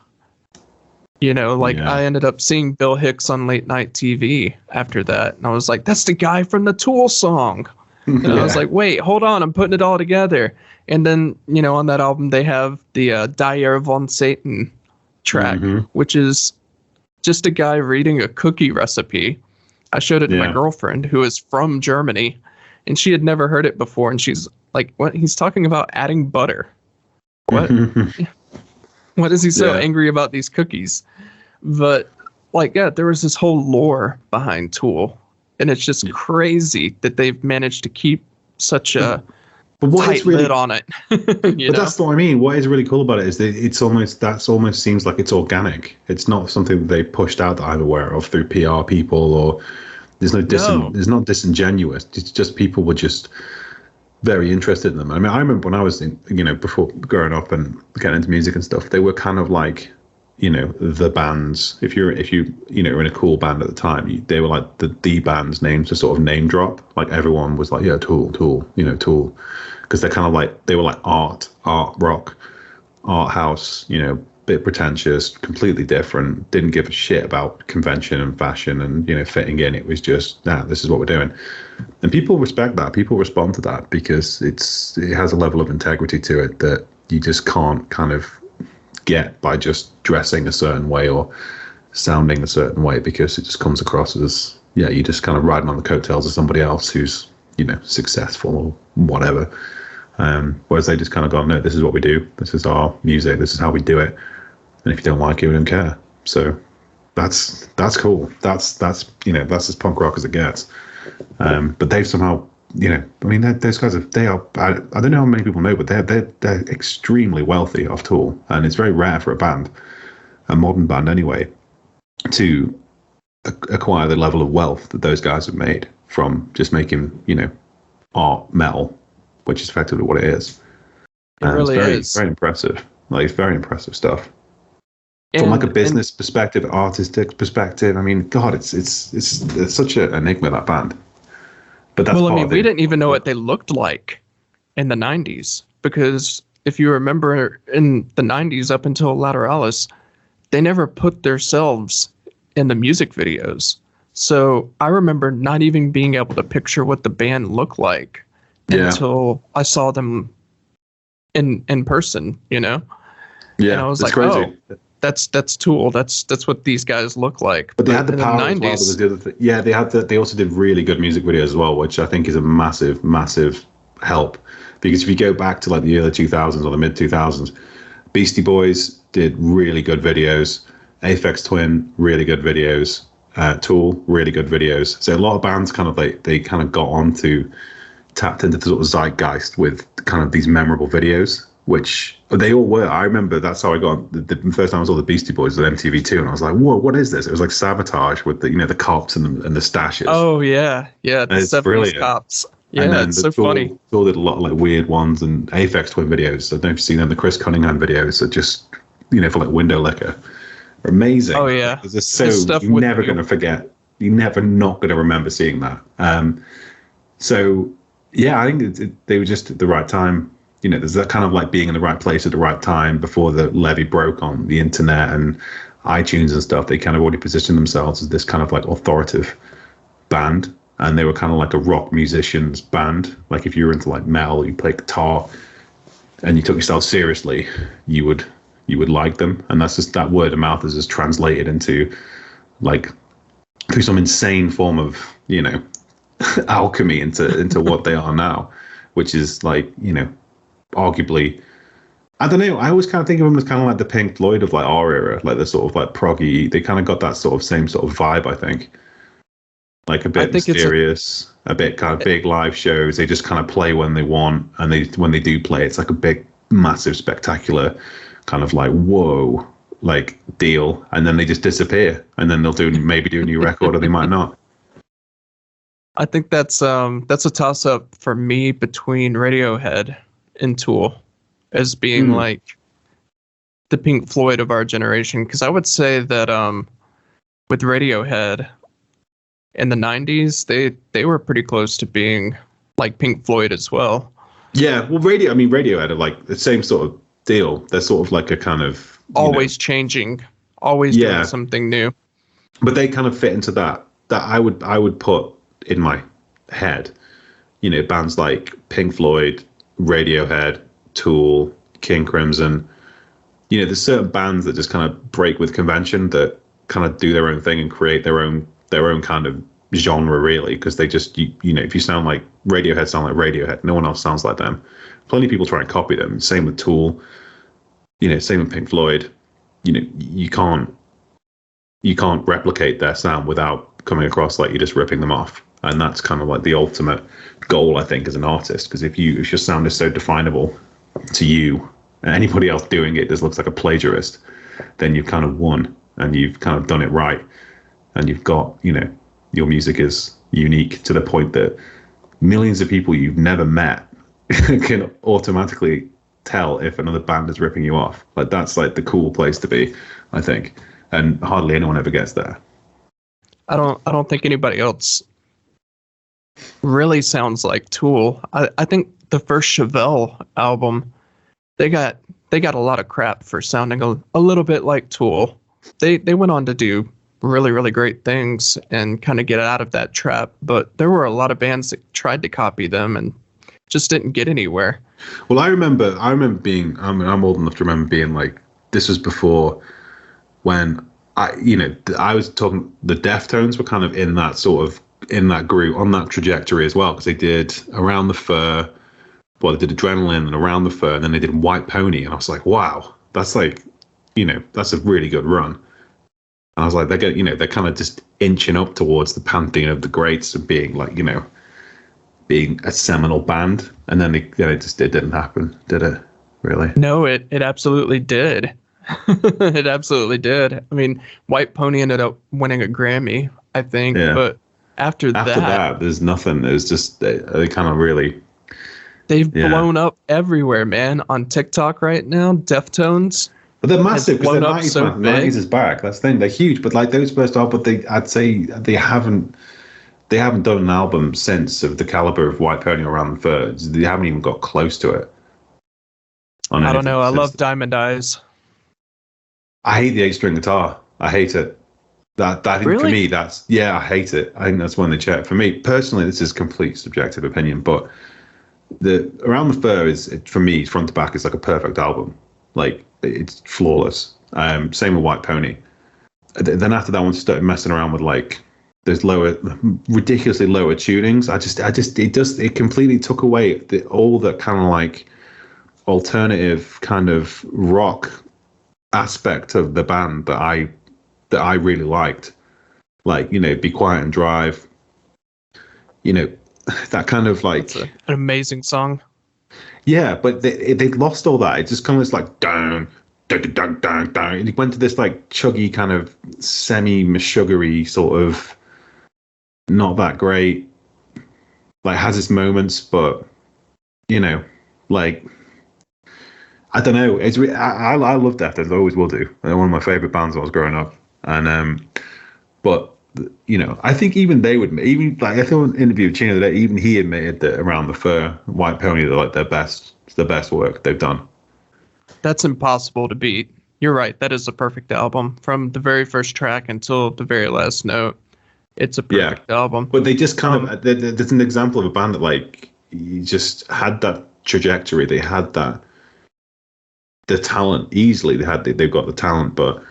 I ended up seeing Bill Hicks on late night TV after that. And I was like, that's the guy from the Tool song. And I was like, wait, hold on. I'm putting it all together. And then, on that album, they have the Dyer von Satan track, which is just a guy reading a cookie recipe. I showed it to my Yeah. girlfriend who is from Germany, and she had never heard it before. And she's like, "What? He's talking about adding butter? What? What is he so Yeah. angry about these cookies?" But like, yeah, there was this whole lore behind Tool, and it's just crazy that they've managed to keep such a But what tight is really lid on it. But that's what I mean. What is really cool about it is that it's almost seems like it's organic. It's not something that they pushed out that I'm aware of through PR people, or there's there's not disingenuous. It's just people were just very interested in them. I mean, I remember when I was before growing up and getting into music and stuff, they were kind of like, the bands. If you were in a cool band at the time, they were like the band's names to sort of name drop. Like everyone was like, yeah, Tool, Tool. Because they're kind of like, they were like art rock, art house, bit pretentious, completely different, didn't give a shit about convention and fashion and, fitting in. It was just, this is what we're doing. And people respect that. People respond to that because it has a level of integrity to it that you just can't kind of get by just dressing a certain way or sounding a certain way, because it just comes across as, you're just kind of riding on the coattails of somebody else who's, successful or whatever. Whereas they just kind of go, no, this is what we do. This is our music. This is how we do it. And if you don't like it, we don't care. So that's cool. That's as punk rock as it gets. But they've somehow, those guys I don't know how many people know, but they're extremely wealthy off Tool, and it's very rare for a modern band anyway, to acquire the level of wealth that those guys have made from just making, art metal, which is effectively what it is. It really is very impressive. Like, it's very impressive stuff. And, from like a business perspective, artistic perspective, I mean, God, it's such an enigma, that band. But that's we didn't even know what they looked like in the 90s, because if you remember in the 90s up until Lateralis, they never put themselves in the music videos. So I remember not even being able to picture what the band looked like until I saw them in person, Yeah, and I was like, crazy. Oh, that's Tool. That's what these guys look like. But they had the in power the 90s, as well. That was the other thing. Yeah, they had they also did really good music videos as well, which I think is a massive, massive help. Because if you go back to like the early 2000s or the mid 2000s, Beastie Boys did really good videos. Aphex Twin, really good videos. Tool, really good videos. So a lot of bands kind of they kind of got tapped into the sort of zeitgeist with kind of these memorable videos, which they all were. I remember that's how I got the first time I saw the Beastie Boys on MTV2, and I was like, "Whoa, what is this?" It was like Sabotage with the cops and the stashes. Oh yeah, the 70s brilliant. Cops. Yeah, it's so funny. Tool did a lot of like weird ones, and Aphex Twin videos. I don't know if you've seen them. The Chris Cunningham videos are just for like window liquor. Amazing. Oh yeah, it's just so you're never going to forget. You're never not going to remember seeing that. So yeah, I think they were just at the right time. There's that kind of like being in the right place at the right time before the levee broke on the internet and iTunes and stuff. They kind of already positioned themselves as this kind of like authoritative band, and they were kind of like a rock musicians band. Like if you were into like metal, you play guitar, and you took yourself seriously, you would like them. And that's just, that word of mouth is just translated into like through some insane form of alchemy into what they are now, which is like arguably, I don't know, I always kind of think of them as kind of like the Pink Floyd of like our era, like the sort of like proggy. They kind of got that sort of same sort of vibe, I think. Like a bit mysterious, a bit kind of big live shows. They just kind of play when they want, and when they do play, it's like a big, massive, spectacular kind of like whoa, like deal, and then they just disappear, and then they'll maybe do a new record, or they might not. I think that's a toss up for me between Radiohead and Tool as being like the Pink Floyd of our generation, because I would say that with Radiohead in the 90s, they were pretty close to being like Pink Floyd as well. Yeah, well, Radiohead are like the same sort of deal. They're sort of like a kind of always changing, always doing something new. But they kind of fit into that I would put in my head, bands like Pink Floyd, Radiohead, Tool, King Crimson. There's certain bands that just kind of break with convention, that kind of do their own thing and create their own kind of genre really, because they just you know, if you sound like Radiohead, sound like Radiohead. No one else sounds like them. Plenty of people try and copy them. Same with Tool. You know, same with Pink Floyd. You know, you can't replicate their sound without coming across like you're just ripping them off. And that's kind of like the ultimate goal, I think, as an artist. Because if your sound is so definable to you, and anybody else doing it just looks like a plagiarist, then you've kind of won, and you've kind of done it right, and you've got, you know, your music is unique to the point that millions of people you've never met can automatically tell if another band is ripping you off. Like, that's like the cool place to be, I think, and hardly anyone ever gets there. I don't think anybody else really sounds like Tool. I think the first Chevelle album, they got a lot of crap for sounding a little bit like Tool. They went on to do really, really great things and kind of get out of that trap, but there were a lot of bands that tried to copy them and just didn't get anywhere. Well, I remember being, I'm old enough to remember being like, this was before when I was talking, the Deftones were kind of in that sort of, in that group, on that trajectory as well, because they did Around the Fur, well, they did Adrenaline and Around the Fur, and then they did White Pony, and I was like, wow, that's like, you know, that's a really good run. And I was like, they're kind of just inching up towards the pantheon of the greats of being like, you know, being a seminal band. And then it didn't happen, did it? Really? No, it absolutely did. It absolutely did. I mean, White Pony ended up winning a Grammy, I think, but after that, there's nothing. It was just they kind of really. They've blown up everywhere, man. On TikTok right now, Deftones. But they're massive because the 90s is back. That's the thing. They're huge. But like those first albums, but I'd say they haven't done an album since of the caliber of White Pony or Around the Fur. They haven't even got close to it. I don't know. I love Diamond Eyes. I hate the 8-string guitar. I hate it. That I think really? For me, I hate it. I think that's one they check. For me personally, this is complete subjective opinion, but the Around the Fur is, for me, front to back, is like a perfect album. Like, it's flawless. Same with White Pony. Then after that one, started messing around with like those ridiculously lower tunings. It completely took away all the kind of like alternative kind of rock aspect of the band that I really liked. Like, you know, Be Quiet and Drive. You know, that kind of like an amazing song. Yeah, but they lost all that. It just kind of like down, down, down, down, down. And it went to this like chuggy kind of semi-sugary sort of not that great. Like, has its moments, but you know, like I don't know. It's I love Deftones. I always will do. They're one of my favorite bands when I was growing up. And but you know, I think even they would, even like I saw an interview with Chino today, even he admitted that Around the Fur, White Pony, they're like the best work they've done. That's impossible to beat. You're right. That is a perfect album from the very first track until the very last note. It's a perfect album. But they just kind of, there's an example of a band that like you just had that trajectory. They had the talent easily. They've got the talent, but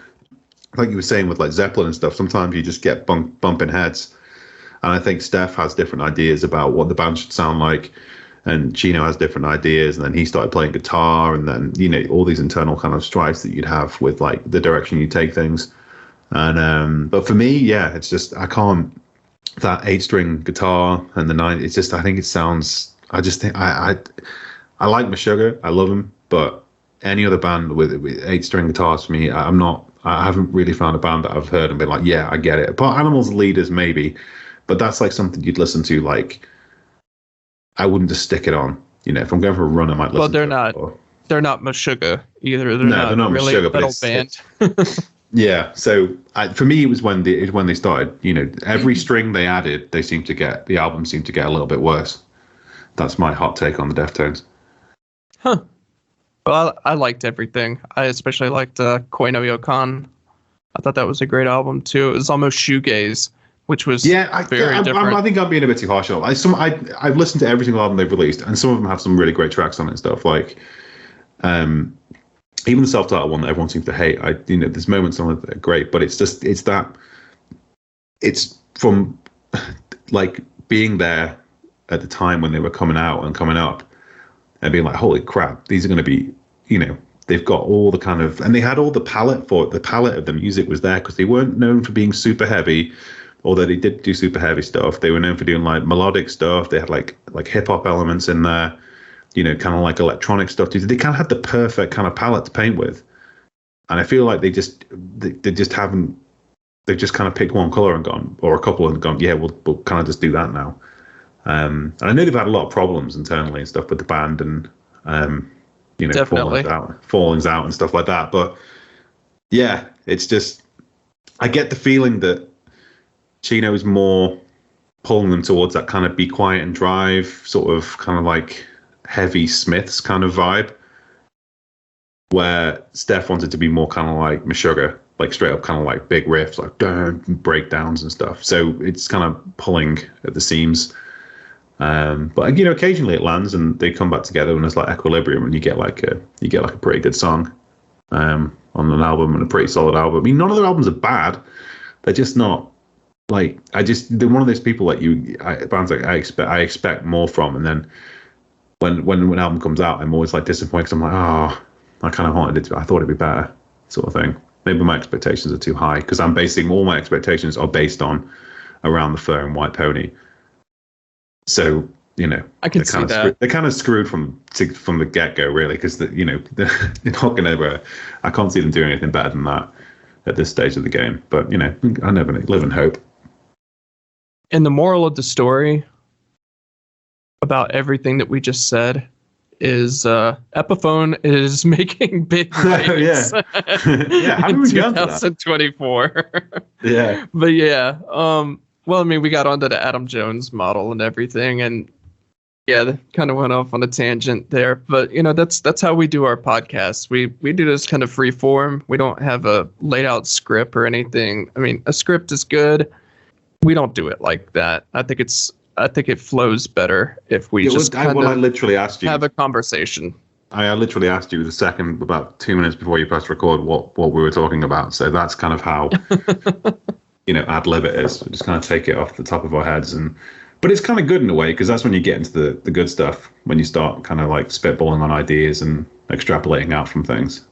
like you were saying with like Zeppelin and stuff, sometimes you just get bumping heads. And I think Steph has different ideas about what the band should sound like, and Chino has different ideas, and then he started playing guitar, and then, you know, all these internal kind of strifes that you'd have with like the direction you take things. And but for me, yeah, it's just I can't, that 8-string guitar and the 9, it's just, I think it sounds, I just think I like Meshuggah, I love him, but any other band with 8-string guitars, for me, I haven't really found a band that I've heard and been like, yeah, I get it. Apart Animals Leaders, maybe, but that's like something you'd listen to. Like, I wouldn't just stick it on. You know, if I'm going for a run, I might listen. Well, they're not Meshuggah either. They're not really Meshuggah, a metal band. Yeah. So for me, it was when they started. You know, every string they added, the album seemed to get a little bit worse. That's my hot take on the Deftones. Huh. Well, I liked everything. I especially liked Koi no Yokan. I thought that was a great album too. It was almost shoegaze, which was very different. I think I'm being a bit too harsh on it. I've listened to every single album they've released, and some of them have some really great tracks on it and stuff. Like, even the self-titled one that everyone seems to hate. There's moments on it that are great, but it's from like being there at the time when they were coming out and coming up and being like, holy crap, these are going to be, they've got all the kind of, and they had all the palette for it. The palette of the music was there because they weren't known for being super heavy, although they did do super heavy stuff. They were known for doing like melodic stuff. They had like hip hop elements in there, kind of like electronic stuff. They kind of had the perfect kind of palette to paint with. And I feel like they just haven't, they've just kind of picked one color and gone, or a couple and gone, yeah, we'll kind of just do that now. And I know they've had a lot of problems internally and stuff with the band and, fallings out and stuff like that. But yeah, it's just, I get the feeling that Chino's more pulling them towards that kind of be quiet and drive, sort of kind of like heavy Smiths kind of vibe, where Steph wanted to be more kind of like Meshuggah, like straight up kind of like big riffs, like breakdowns and stuff. So it's kind of pulling at the seams. But occasionally it lands and they come back together and there's like equilibrium and you get like a pretty good song on an album and a pretty solid album. I mean, none of their albums are bad. They're just not like, they're one of those people like bands like I expect more from, and then when an album comes out, I'm always like disappointed because I'm like, I kind of wanted it to, I thought it'd be better, sort of thing. Maybe my expectations are too high because I'm basing all my expectations are based on Around the Fur and White Pony. So, I can see that. They're kind of screwed from the get-go, really, because they're not going to. I can't see them doing anything better than that at this stage of the game. But I never live in hope. And the moral of the story about everything that we just said is Epiphone is making big waves in 2024. Yeah. But yeah, well, I mean, we got onto the Adam Jones model and everything, and yeah, that kind of went off on a tangent there. But that's how we do our podcast. We do this kind of free form. We don't have a laid out script or anything. I mean, a script is good. We don't do it like that. I think it flows better if we I literally asked you, have a conversation. I literally asked you about 2 minutes before you pressed record what we were talking about. So that's kind of how ad lib it is. We just kind of take it off the top of our heads, but it's kind of good in a way because that's when you get into the good stuff, when you start kind of like spitballing on ideas and extrapolating out from things.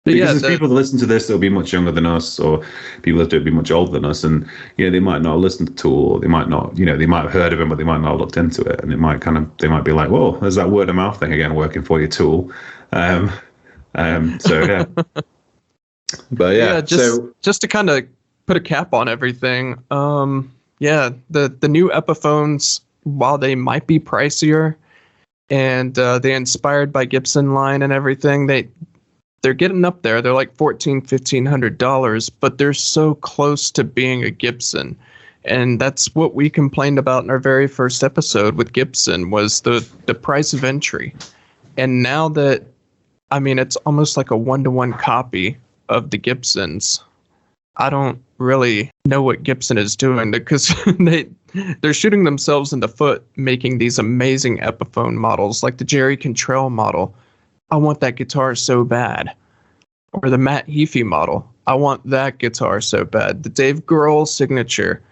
Because there's people that listen to this that'll be much younger than us, or people that will be much older than us, and they might not listen to Tool, or they might not, they might have heard of him, but they might not have looked into it, and they might be like, "Whoa, there's that word of mouth thing again working for you, Tool." So yeah, but yeah, just to kind of put a cap on everything, the new Epiphones, while they might be pricier, and they inspired by Gibson line and everything, they're getting up there. They're like $1,500, but they're so close to being a Gibson. And that's what we complained about in our very first episode with Gibson, was the price of entry. And now that, I mean, it's almost like a 1-to-1 copy of the Gibsons. I don't really know what Gibson is doing, because they're shooting themselves in the foot making these amazing Epiphone models, like the Jerry Cantrell model. I want that guitar so bad. Or the Matt Heafy model. I want that guitar so bad. The Dave Grohl signature.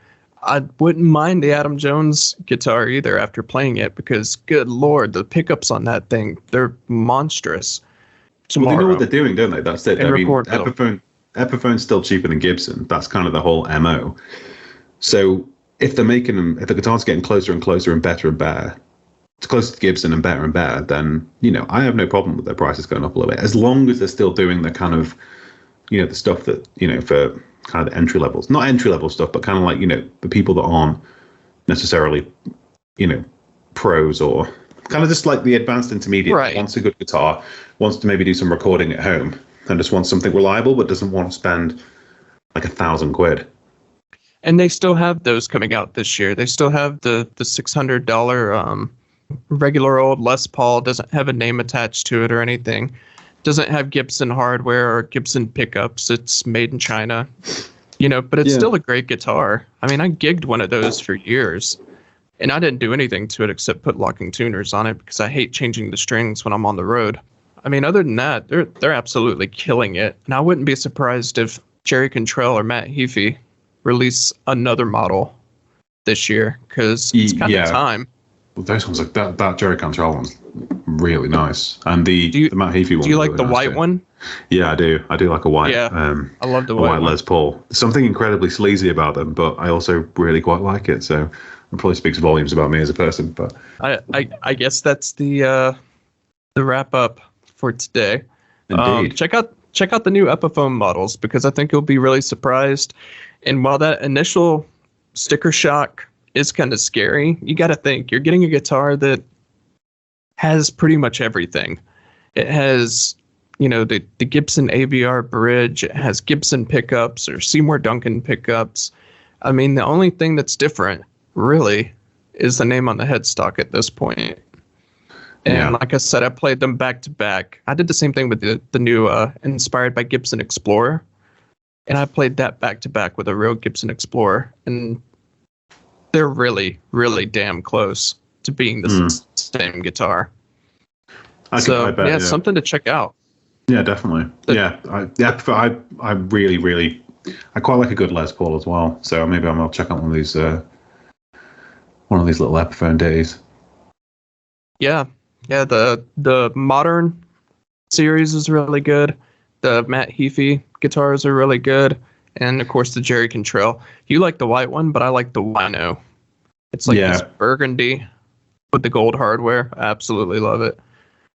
I wouldn't mind the Adam Jones guitar either after playing it, because good Lord, the pickups on that thing, they're monstrous. Well, they know what they're doing, don't they? That's it. I mean, Epiphone's still cheaper than Gibson. That's kind of the whole MO. So if they're making them, if the guitar's getting closer and closer and better, it's closer to Gibson and better, then, I have no problem with their prices going up a little bit, as long as they're still doing the kind of, the stuff that, for kind of the entry levels, not entry level stuff, but kind of like, the people that aren't necessarily, pros, or kind of just like the advanced intermediate, right, wants a good guitar, wants to maybe do some recording at home, and just wants something reliable, but doesn't want to spend like $1,000. And they still have those coming out this year. They still have the $600 regular old Les Paul, doesn't have a name attached to it or anything. Doesn't have Gibson hardware or Gibson pickups. It's made in China, but it's still a great guitar. I mean, I gigged one of those for years, and I didn't do anything to it except put locking tuners on it, because I hate changing the strings when I'm on the road. I mean, other than that, they're absolutely killing it. And I wouldn't be surprised if Jerry Cantrell or Matt Heafy release another model this year because it's kind of time. Well, those ones, like that Jerry Cantrell one's really nice, and the Matt Heafy one. Do you like really the nice white too. one? Yeah, I do. I do like a white. Yeah, I love the a white white one. Les Paul. There's something incredibly sleazy about them, but I also really quite like it. So it probably speaks volumes about me as a person. But I guess that's the wrap up for today. indeed, Check out the new Epiphone models because I think you'll be really surprised. And while that initial sticker shock is kind of scary, you got to think you're getting a guitar that has pretty much everything. It has, the Gibson AVR bridge. It has Gibson pickups or Seymour Duncan pickups. I mean, the only thing that's different, really, is the name on the headstock at this point. And like I said, I played them back to back. I did the same thing with the new inspired by Gibson Explorer. And I played that back to back with a real Gibson Explorer. And they're really, really damn close to being the same guitar. I bet, something to check out. Yeah, definitely. I really, really, I quite like a good Les Paul as well. So maybe I'll check out one of these little Epiphone days. Yeah, the modern series is really good. The Matt Heafy guitars are really good, and of course the Jerry Cantrell. You like the white one, but I like the wino. It's like this burgundy with the gold hardware. I absolutely love it.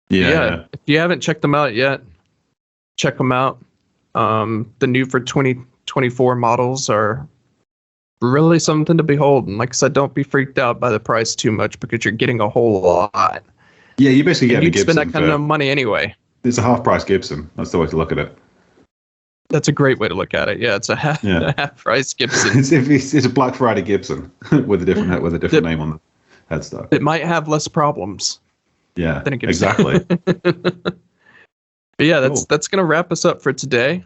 Yeah. If you haven't checked them out yet, check them out. The new for 2024 models are really something to behold. And like I said, don't be freaked out by the price too much because you're getting a whole lot. Yeah, you basically get a Gibson. Spend that kind of money anyway. It's a half-price Gibson. That's the way to look at it. That's a great way to look at it. Yeah, it's a half-price Gibson. it's a Black Friday Gibson with a different name on the headstock. It might have less problems. Yeah, than a Gibson. Exactly. But yeah, that's going to wrap us up for today.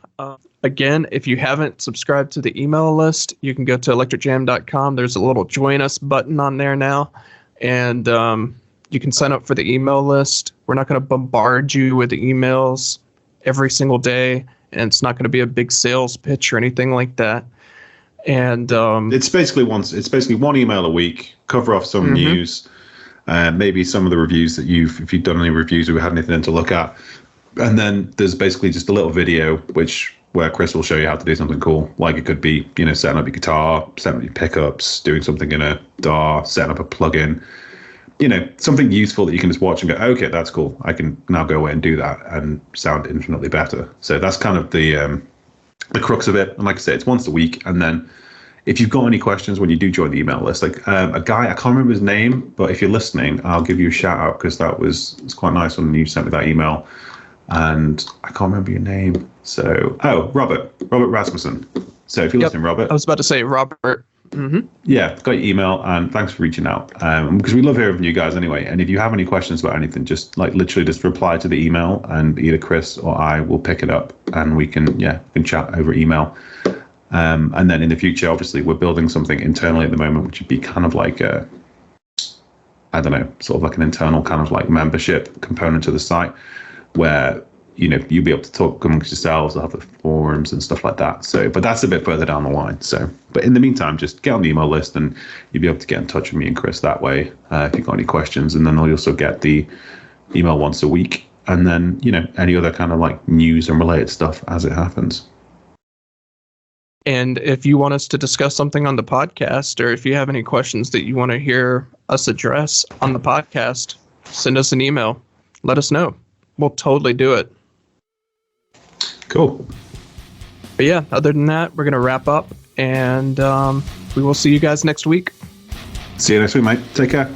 Again, if you haven't subscribed to the email list, you can go to electricjam.com. There's a little join us button on there now. And you can sign up for the email list. We're not going to bombard you with emails every single day. And it's not going to be a big sales pitch or anything like that. And it's basically one email a week, cover off some news, maybe some of the reviews that if you've done any reviews or we had anything to look at. And then there's basically just a little video where Chris will show you how to do something cool. Like it could be, setting up your guitar, setting up your pickups, doing something in a DAW, setting up a plugin, something useful that you can just watch and go, okay, that's cool. I can now go away and do that and sound infinitely better. So that's kind of the crux of it. And like I say, it's once a week. And then if you've got any questions when you do join the email list, like a guy, I can't remember his name, but if you're listening, I'll give you a shout out because it's quite nice when you sent me that email. And I can't remember your name. So, Robert Rasmussen. So if you're listening, Robert. I was about to say Robert. Mm-hmm. Yeah, got your email and thanks for reaching out. Because we love hearing from you guys anyway. And if you have any questions about anything, just literally just reply to the email and either Chris or I will pick it up and we can chat over email. And then in the future, obviously, we're building something internally at the moment, which would be kind of like sort of like an internal kind of like membership component to the site where, you'll be able to talk amongst yourselves, have the forums and stuff like that. So, but that's a bit further down the line. So, but in the meantime, just get on the email list and you'll be able to get in touch with me and Chris that way if you've got any questions. And then you'll also get the email once a week. And then, any other kind of like news and related stuff as it happens. And if you want us to discuss something on the podcast, or if you have any questions that you want to hear us address on the podcast, send us an email. Let us know. We'll totally do it. Cool. But yeah, other than that, we're going to wrap up, and we will see you guys next week. See you next week, mate. Take care.